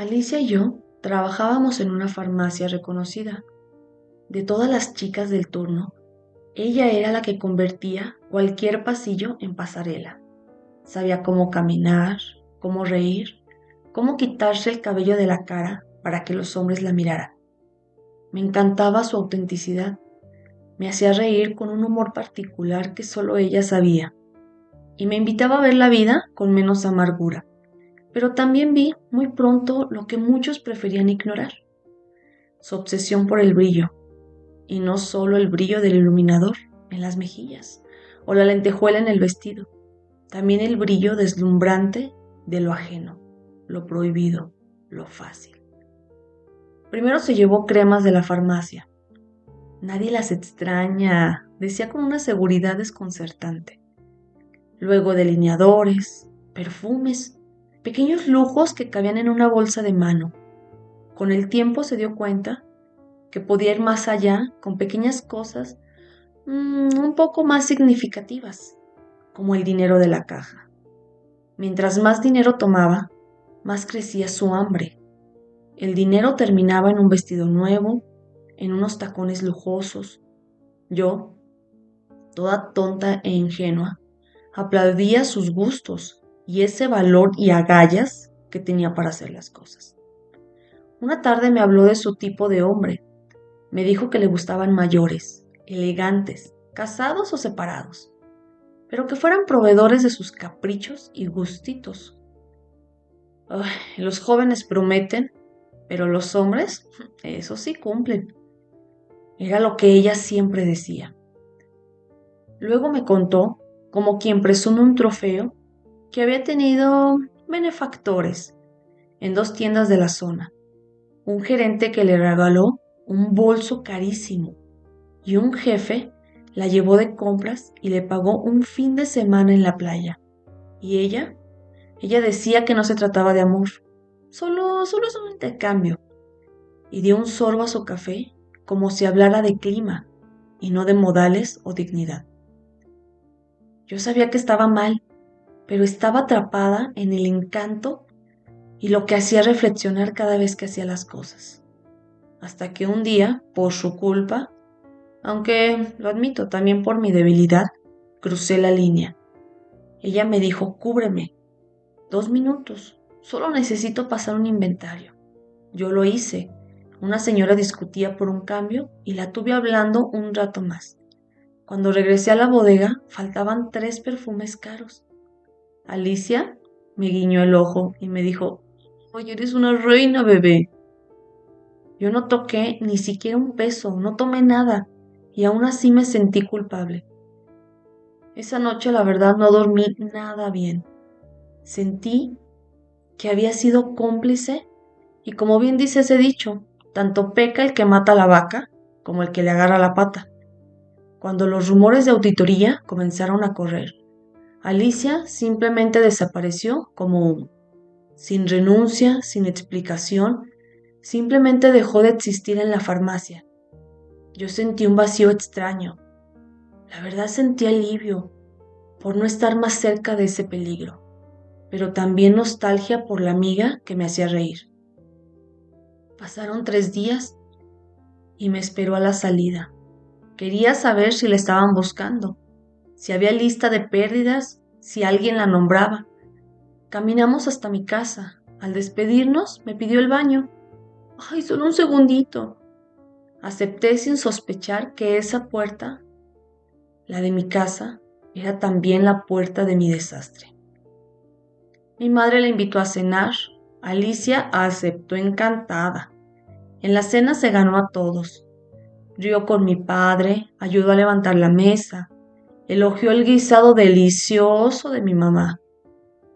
Alicia y yo trabajábamos en una farmacia reconocida. De todas las chicas del turno, ella era la que convertía cualquier pasillo en pasarela. Sabía cómo caminar, cómo reír, cómo quitarse el cabello de la cara para que los hombres la miraran. Me encantaba su autenticidad. Me hacía reír con un humor particular que solo ella sabía. Y me invitaba a ver la vida con menos amargura. Pero también vi muy pronto lo que muchos preferían ignorar: su obsesión por el brillo, y no solo el brillo del iluminador en las mejillas o la lentejuela en el vestido, también el brillo deslumbrante de lo ajeno, lo prohibido, lo fácil. Primero se llevó cremas de la farmacia. Nadie las extraña, decía con una seguridad desconcertante. Luego delineadores, perfumes, pequeños lujos que cabían en una bolsa de mano. Con el tiempo se dio cuenta que podía ir más allá con pequeñas cosas un poco más significativas, como el dinero de la caja. Mientras más dinero tomaba, más crecía su hambre. El dinero terminaba en un vestido nuevo, en unos tacones lujosos. Yo, toda tonta e ingenua, aplaudía sus gustos y ese valor y agallas que tenía para hacer las cosas. Una tarde me habló de su tipo de hombre. Me dijo que le gustaban mayores, elegantes, casados o separados, pero que fueran proveedores de sus caprichos y gustitos. Ay, los jóvenes prometen, pero los hombres, eso sí cumplen. Era lo que ella siempre decía. Luego me contó, como quien presume un trofeo, que había tenido benefactores en 2 tiendas de la zona. Un gerente que le regaló un bolso carísimo y un jefe la llevó de compras y le pagó un fin de semana en la playa. Y ella decía que no se trataba de amor, solo es un intercambio. Y dio un sorbo a su café como si hablara de clima y no de modales o dignidad. Yo sabía que estaba mal, pero estaba atrapada en el encanto y lo que hacía reflexionar cada vez que hacía las cosas. Hasta que un día, por su culpa, aunque lo admito también por mi debilidad, crucé la línea. Ella me dijo: cúbreme, 2 minutos, solo necesito pasar un inventario. Yo lo hice. Una señora discutía por un cambio y la tuve hablando un rato más. Cuando regresé a la bodega, faltaban 3 perfumes caros. Alicia me guiñó el ojo y me dijo: oye, eres una reina, bebé. Yo no toqué ni siquiera un peso, no tomé nada, y aún así me sentí culpable. Esa noche, la verdad, no dormí nada bien. Sentí que había sido cómplice y, como bien dice ese dicho, tanto peca el que mata a la vaca como el que le agarra la pata. Cuando los rumores de auditoría comenzaron a correr, Alicia simplemente desapareció como humo, sin renuncia, sin explicación, simplemente dejó de existir en la farmacia. Yo sentí un vacío extraño. La verdad, sentí alivio por no estar más cerca de ese peligro, pero también nostalgia por la amiga que me hacía reír. Pasaron 3 días y me esperó a la salida. Quería saber si la estaban buscando, si había lista de pérdidas, si alguien la nombraba. Caminamos hasta mi casa. Al despedirnos, me pidió el baño. ¡Ay, solo un segundito! Acepté sin sospechar que esa puerta, la de mi casa, era también la puerta de mi desastre. Mi madre la invitó a cenar. Alicia aceptó encantada. En la cena se ganó a todos. Rió con mi padre, ayudó a levantar la mesa, elogió el guisado delicioso de mi mamá.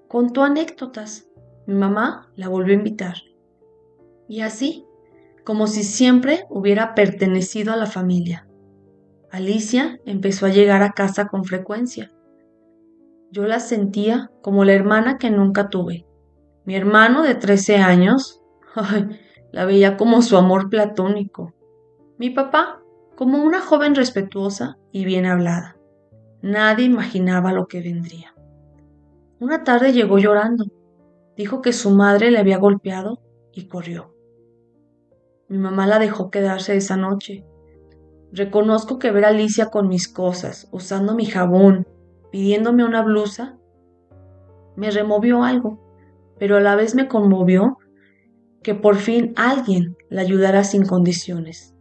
Contó anécdotas. Mi mamá la volvió a invitar. Y así, como si siempre hubiera pertenecido a la familia. Alicia empezó a llegar a casa con frecuencia. Yo la sentía como la hermana que nunca tuve. Mi hermano de 13 años, ay, la veía como su amor platónico. Mi papá, como una joven respetuosa y bien hablada. Nadie imaginaba lo que vendría. Una tarde llegó llorando. Dijo que su madre le había golpeado y corrió. Mi mamá la dejó quedarse esa noche. Reconozco que ver a Alicia con mis cosas, usando mi jabón, pidiéndome una blusa, me removió algo, pero a la vez me conmovió que por fin alguien la ayudara sin condiciones.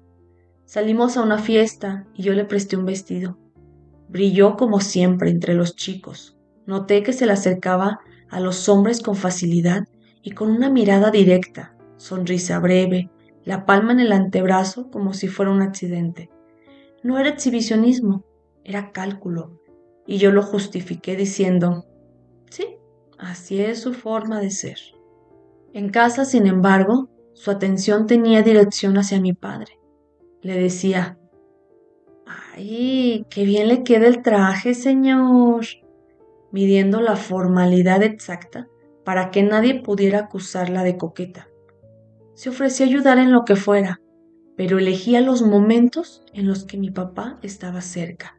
Salimos a una fiesta y yo le presté un vestido. Brilló como siempre entre los chicos. Noté que se le acercaba a los hombres con facilidad y con una mirada directa, sonrisa breve, la palma en el antebrazo como si fuera un accidente. No era exhibicionismo, era cálculo, y yo lo justifiqué diciendo, sí, así es su forma de ser. En casa, sin embargo, su atención tenía dirección hacia mi padre. Le decía, ¡ay, qué bien le queda el traje, señor! Midiendo la formalidad exacta para que nadie pudiera acusarla de coqueta. Se ofrecía ayudar en lo que fuera, pero elegía los momentos en los que mi papá estaba cerca,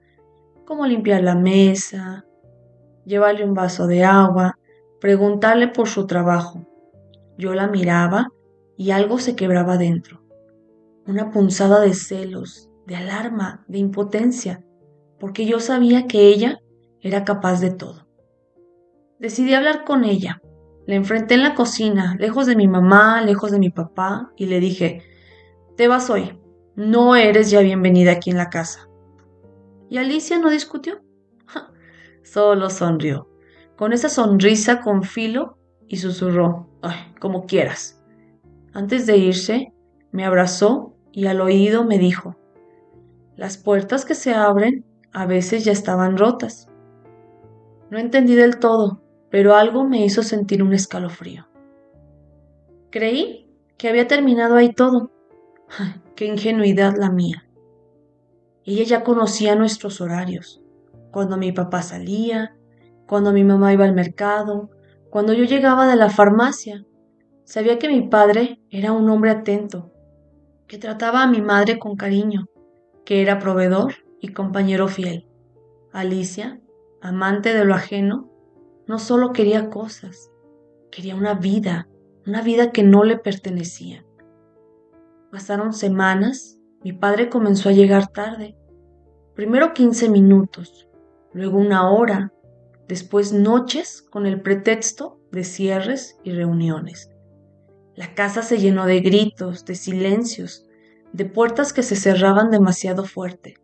como limpiar la mesa, llevarle un vaso de agua, preguntarle por su trabajo. Yo la miraba y algo se quebraba dentro. Una punzada de celos, de alarma, de impotencia, porque yo sabía que ella era capaz de todo. Decidí hablar con ella. La enfrenté en la cocina, lejos de mi mamá, lejos de mi papá, y le dije, te vas hoy, no eres ya bienvenida aquí en la casa. Y Alicia no discutió, solo sonrió, con esa sonrisa con filo, y susurró, ay, como quieras. Antes de irse, me abrazó y al oído me dijo, las puertas que se abren a veces ya estaban rotas. No entendí del todo, pero algo me hizo sentir un escalofrío. Creí que había terminado ahí todo. ¡Ay, qué ingenuidad la mía! Ella ya conocía nuestros horarios, cuando mi papá salía, cuando mi mamá iba al mercado, cuando yo llegaba de la farmacia. Sabía que mi padre era un hombre atento, que trataba a mi madre con cariño, que era proveedor y compañero fiel. Alicia, amante de lo ajeno, no solo quería cosas, quería una vida que no le pertenecía. Pasaron semanas, mi padre comenzó a llegar tarde. Primero 15 minutos, luego una hora, después noches con el pretexto de cierres y reuniones. La casa se llenó de gritos, de silencios, de puertas que se cerraban demasiado fuerte.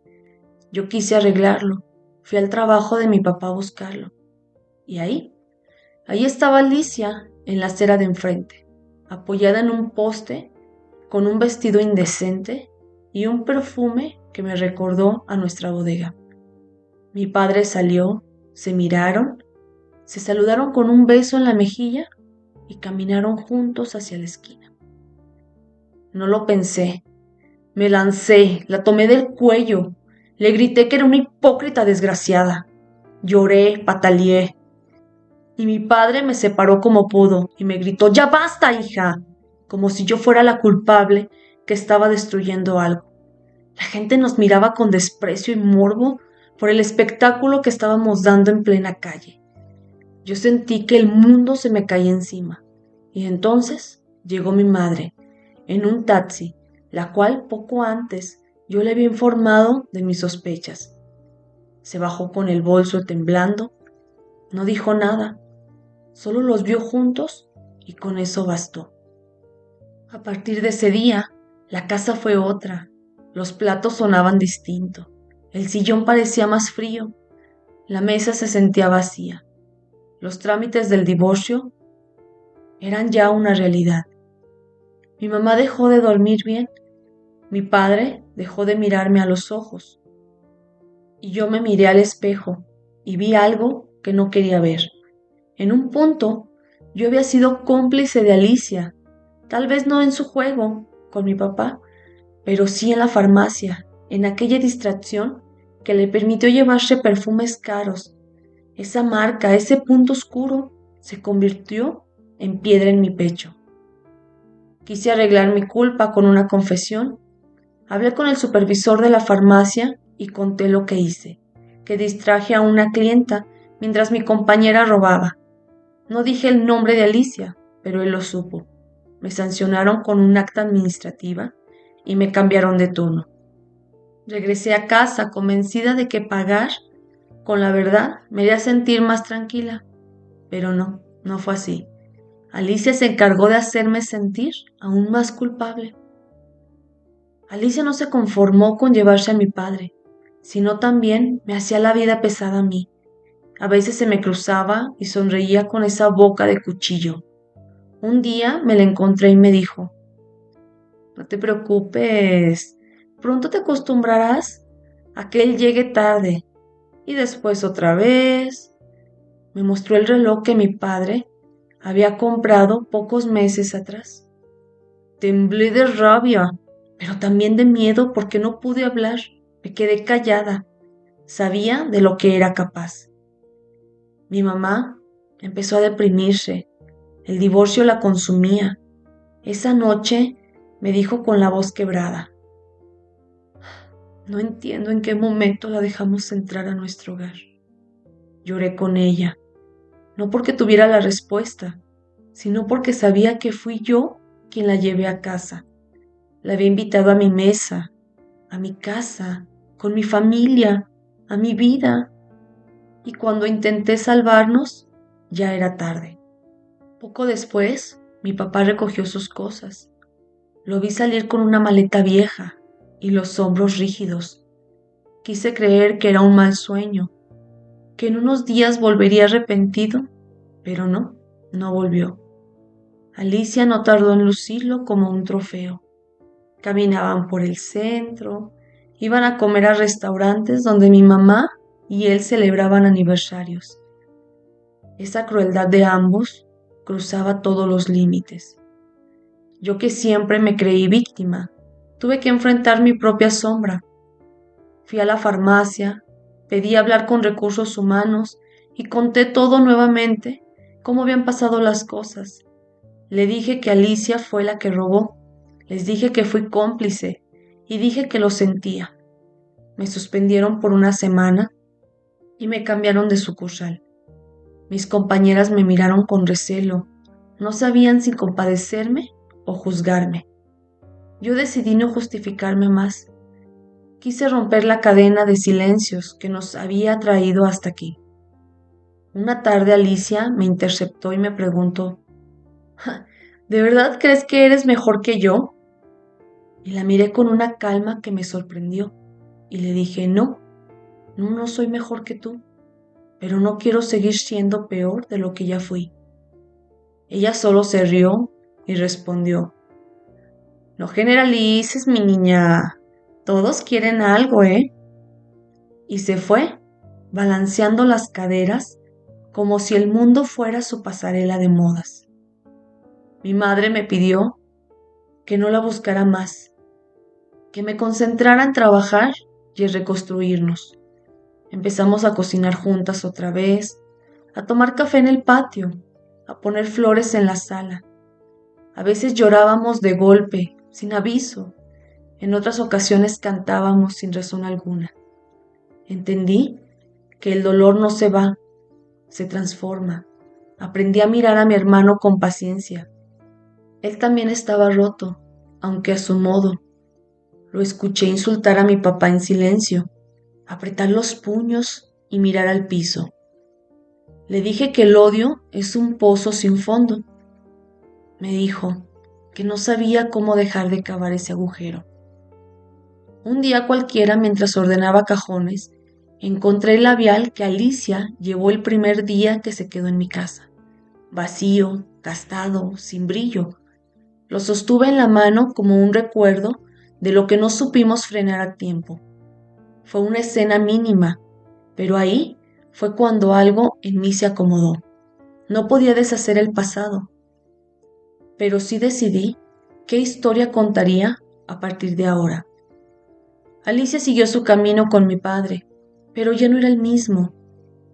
Yo quise arreglarlo, fui al trabajo de mi papá a buscarlo. Y ahí estaba Alicia en la acera de enfrente, apoyada en un poste, con un vestido indecente y un perfume que me recordó a nuestra bodega. Mi padre salió, se miraron, se saludaron con un beso en la mejilla y caminaron juntos hacia la esquina. No lo pensé, me lancé, la tomé del cuello, le grité que era una hipócrita desgraciada. Lloré, pataleé, y mi padre me separó como pudo y me gritó, ¡ya basta, hija! Como si yo fuera la culpable que estaba destruyendo algo. La gente nos miraba con desprecio y morbo por el espectáculo que estábamos dando en plena calle. Yo sentí que el mundo se me caía encima. Y entonces llegó mi madre, en un taxi, la cual poco antes yo le había informado de mis sospechas. Se bajó con el bolso temblando, no dijo nada, solo los vio juntos y con eso bastó. A partir de ese día, la casa fue otra, los platos sonaban distinto, el sillón parecía más frío, la mesa se sentía vacía, los trámites del divorcio eran ya una realidad. Mi mamá dejó de dormir bien, mi padre dejó de mirarme a los ojos, y yo me miré al espejo y vi algo que no quería ver. En un punto, yo había sido cómplice de Alicia, tal vez no en su juego con mi papá, pero sí en la farmacia, en aquella distracción que le permitió llevarse perfumes caros. Esa marca, ese punto oscuro, se convirtió en piedra en mi pecho. Quise arreglar mi culpa con una confesión. Hablé con el supervisor de la farmacia y conté lo que hice, que distraje a una clienta mientras mi compañera robaba. No dije el nombre de Alicia, pero él lo supo. me sancionaron con un acta administrativa y me cambiaron de turno. Regresé a casa convencida de que pagar con la verdad me haría sentir más tranquila, pero no fue así. Alicia se encargó de hacerme sentir aún más culpable. Alicia no se conformó con llevarse a mi padre, sino también me hacía la vida pesada a mí. A veces se me cruzaba y sonreía con esa boca de cuchillo. Un día me la encontré y me dijo: "No te preocupes, pronto te acostumbrarás a que él llegue tarde y después otra vez". Me mostró el reloj que mi padre había comprado pocos meses atrás. Temblé de rabia, pero también de miedo porque no pude hablar. Me quedé callada. Sabía de lo que era capaz. Mi mamá empezó a deprimirse. El divorcio la consumía. Esa noche me dijo con la voz quebrada: "No entiendo en qué momento la dejamos entrar a nuestro hogar". Lloré con ella, no porque tuviera la respuesta, sino porque sabía que fui yo quien la llevé a casa. La había invitado a mi mesa, a mi casa, con mi familia, a mi vida. Y cuando intenté salvarnos, ya era tarde. Poco después, mi papá recogió sus cosas. Lo vi salir con una maleta vieja y los hombros rígidos. Quise creer que era un mal sueño, que en unos días volvería arrepentido, pero no volvió. Alicia no tardó en lucirlo como un trofeo. Caminaban por el centro, iban a comer a restaurantes donde mi mamá y él celebraban aniversarios. Esa crueldad de ambos cruzaba todos los límites. Yo, que siempre me creí víctima, tuve que enfrentar mi propia sombra. Fui a la farmacia, pedí hablar con recursos humanos y conté todo nuevamente, cómo habían pasado las cosas. Le dije que Alicia fue la que robó, les dije que fui cómplice y dije que lo sentía. Me suspendieron por una semana y me cambiaron de sucursal. Mis compañeras me miraron con recelo, no sabían si compadecerme o juzgarme. Yo decidí no justificarme más. Quise romper la cadena de silencios que nos había traído hasta aquí. Una tarde Alicia me interceptó y me preguntó: "¿De verdad crees que eres mejor que yo?". Y la miré con una calma que me sorprendió y le dije: no soy mejor que tú, pero no quiero seguir siendo peor de lo que ya fui". Ella solo se rió y respondió: "No generalices, mi niña. Todos quieren algo, ¿eh?". Y se fue, balanceando las caderas como si el mundo fuera su pasarela de modas. Mi madre me pidió que no la buscara más, que me concentrara en trabajar y en reconstruirnos. Empezamos a cocinar juntas otra vez, a tomar café en el patio, a poner flores en la sala. A veces llorábamos de golpe, sin aviso. En otras ocasiones cantábamos sin razón alguna. Entendí que el dolor no se va, se transforma. Aprendí a mirar a mi hermano con paciencia. Él también estaba roto, aunque a su modo. Lo escuché insultar a mi papá en silencio, apretar los puños y mirar al piso. Le dije que el odio es un pozo sin fondo. Me dijo que no sabía cómo dejar de cavar ese agujero. Un día cualquiera, mientras ordenaba cajones, encontré el labial que Alicia llevó el primer día que se quedó en mi casa. Vacío, gastado, sin brillo. Lo sostuve en la mano como un recuerdo de lo que no supimos frenar a tiempo. Fue una escena mínima, pero ahí fue cuando algo en mí se acomodó. No podía deshacer el pasado, pero sí decidí qué historia contaría a partir de ahora. Alicia siguió su camino con mi padre, pero ya no era el mismo.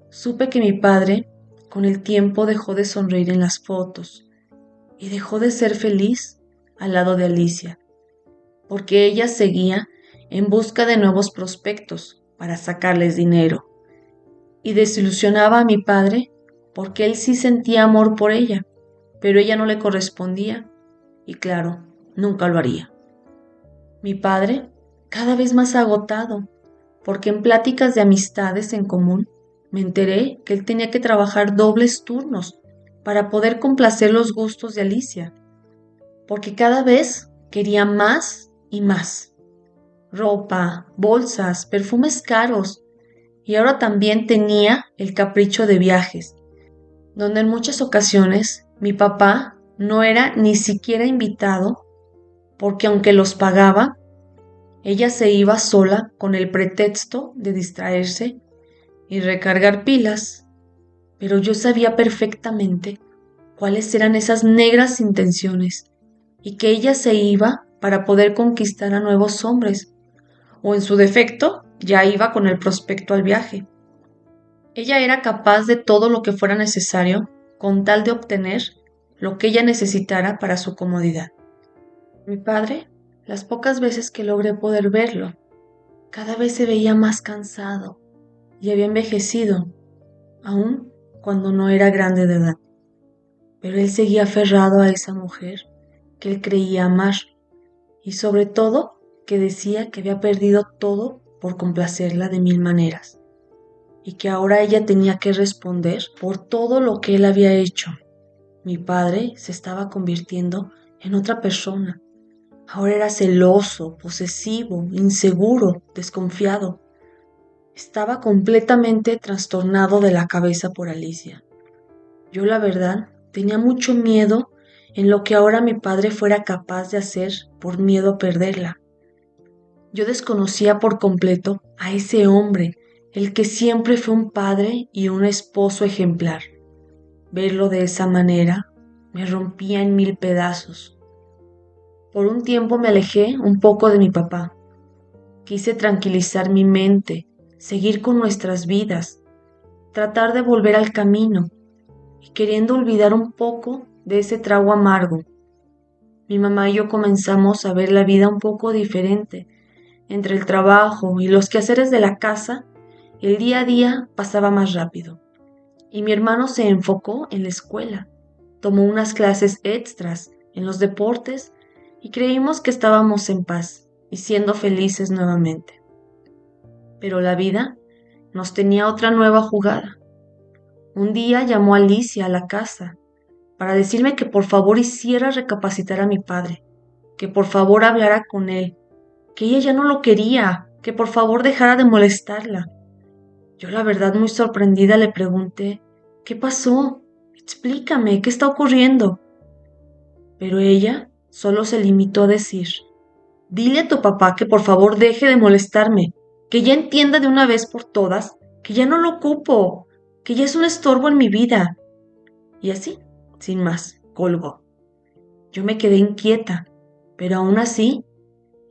Supe que mi padre, con el tiempo, dejó de sonreír en las fotos y dejó de ser feliz al lado de Alicia, porque ella seguía en busca de nuevos prospectos para sacarles dinero, y desilusionaba a mi padre porque él sí sentía amor por ella, pero ella no le correspondía y claro, nunca lo haría. Mi padre, cada vez más agotado, porque en pláticas de amistades en común me enteré que él tenía que trabajar dobles turnos para poder complacer los gustos de Alicia, porque cada vez quería más y más. Ropa, bolsas, perfumes caros, y ahora también tenía el capricho de viajes, donde en muchas ocasiones mi papá no era ni siquiera invitado, porque aunque los pagaba, ella se iba sola con el pretexto de distraerse y recargar pilas, pero yo sabía perfectamente cuáles eran esas negras intenciones y que ella se iba para poder conquistar a nuevos hombres, o en su defecto, ya iba con el prospecto al viaje. Ella era capaz de todo lo que fuera necesario con tal de obtener lo que ella necesitara para su comodidad. Mi padre, las pocas veces que logré poder verlo, cada vez se veía más cansado y había envejecido, aun cuando no era grande de edad. Pero él seguía aferrado a esa mujer que él creía amar y sobre todo que decía que había perdido todo por complacerla de mil maneras y que ahora ella tenía que responder por todo lo que él había hecho. Mi padre se estaba convirtiendo en otra persona. Ahora era celoso, posesivo, inseguro, desconfiado. Estaba completamente trastornado de la cabeza por Alicia. Yo, la verdad, tenía mucho miedo en lo que ahora mi padre fuera capaz de hacer por miedo a perderla. Yo desconocía por completo a ese hombre, el que siempre fue un padre y un esposo ejemplar. Verlo de esa manera me rompía en mil pedazos. Por un tiempo me alejé un poco de mi papá. Quise tranquilizar mi mente, seguir con nuestras vidas, tratar de volver al camino y queriendo olvidar un poco de ese trago amargo. Mi mamá y yo comenzamos a ver la vida un poco diferente. Entre el trabajo y los quehaceres de la casa, el día a día pasaba más rápido. Y mi hermano se enfocó en la escuela, tomó unas clases extras en los deportes y creímos que estábamos en paz y siendo felices nuevamente. Pero la vida nos tenía otra nueva jugada. Un día llamó a Alicia a la casa para decirme que por favor hiciera recapacitar a mi padre, que por favor hablara con él, que ella ya no lo quería, que por favor dejara de molestarla. Yo, la verdad, muy sorprendida le pregunté, ¿qué pasó? Explícame, ¿qué está ocurriendo? Pero ella solo se limitó a decir, dile a tu papá que por favor deje de molestarme, que ya entienda de una vez por todas que ya no lo ocupo, que ya es un estorbo en mi vida. Y así, sin más, colgó. Yo me quedé inquieta, pero aún así,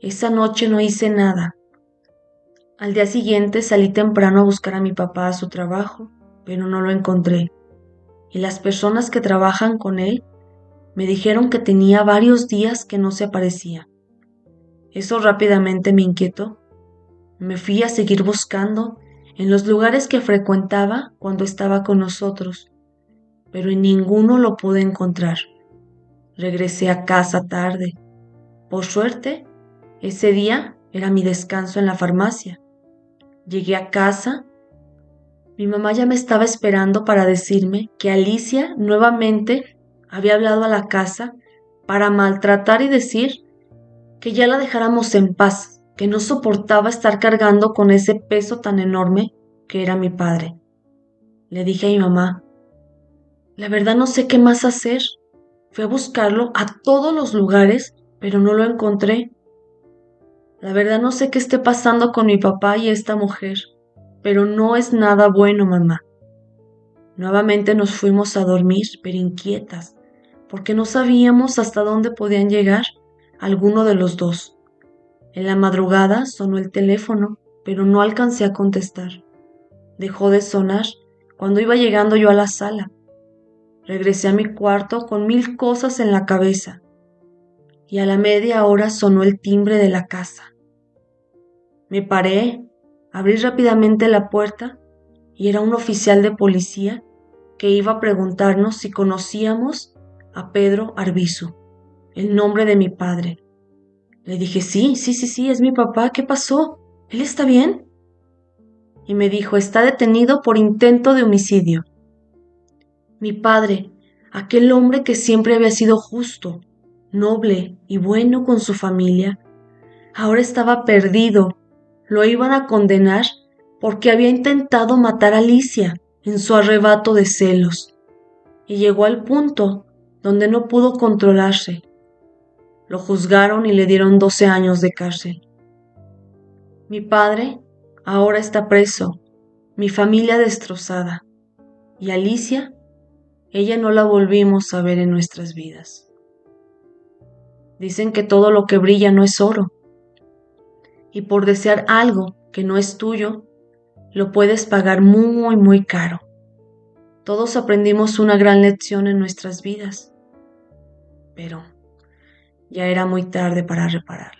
esa noche no hice nada. Al día siguiente salí temprano a buscar a mi papá a su trabajo, pero no lo encontré. Y las personas que trabajan con él me dijeron que tenía varios días que no se aparecía. Eso rápidamente me inquietó. Me fui a seguir buscando en los lugares que frecuentaba cuando estaba con nosotros, pero en ninguno lo pude encontrar. Regresé a casa tarde. Por suerte, ese día era mi descanso en la farmacia. Llegué a casa. Mi mamá ya me estaba esperando para decirme que Alicia nuevamente había hablado a la casa para maltratar y decir que ya la dejáramos en paz, que no soportaba estar cargando con ese peso tan enorme que era mi padre. Le dije a mi mamá, la verdad no sé qué más hacer. Fui a buscarlo a todos los lugares, pero no lo encontré. La verdad no sé qué esté pasando con mi papá y esta mujer, pero no es nada bueno, mamá. Nuevamente nos fuimos a dormir, pero inquietas, porque no sabíamos hasta dónde podían llegar alguno de los dos. En la madrugada sonó el teléfono, pero no alcancé a contestar. Dejó de sonar cuando iba llegando yo a la sala. Regresé a mi cuarto con mil cosas en la cabeza, y a la media hora sonó el timbre de la casa. Me paré, abrí rápidamente la puerta, y era un oficial de policía que iba a preguntarnos si conocíamos a Pedro Arbizu. el nombre de mi padre. Le dije, sí, sí, sí, sí, es mi papá, ¿qué pasó? ¿Él está bien? Y me dijo, está detenido por intento de homicidio. Mi padre, aquel hombre que siempre había sido justo, noble y bueno con su familia, ahora estaba perdido. Lo iban a condenar porque había intentado matar a Alicia en su arrebato de celos y llegó al punto donde no pudo controlarse. Lo juzgaron y le dieron 12 años de cárcel. Mi padre ahora está preso, mi familia destrozada y Alicia, ella no la volvimos a ver en nuestras vidas. Dicen que todo lo que brilla no es oro y por desear algo que no es tuyo, lo puedes pagar muy, muy caro. Todos aprendimos una gran lección en nuestras vidas, pero ya era muy tarde para repararla.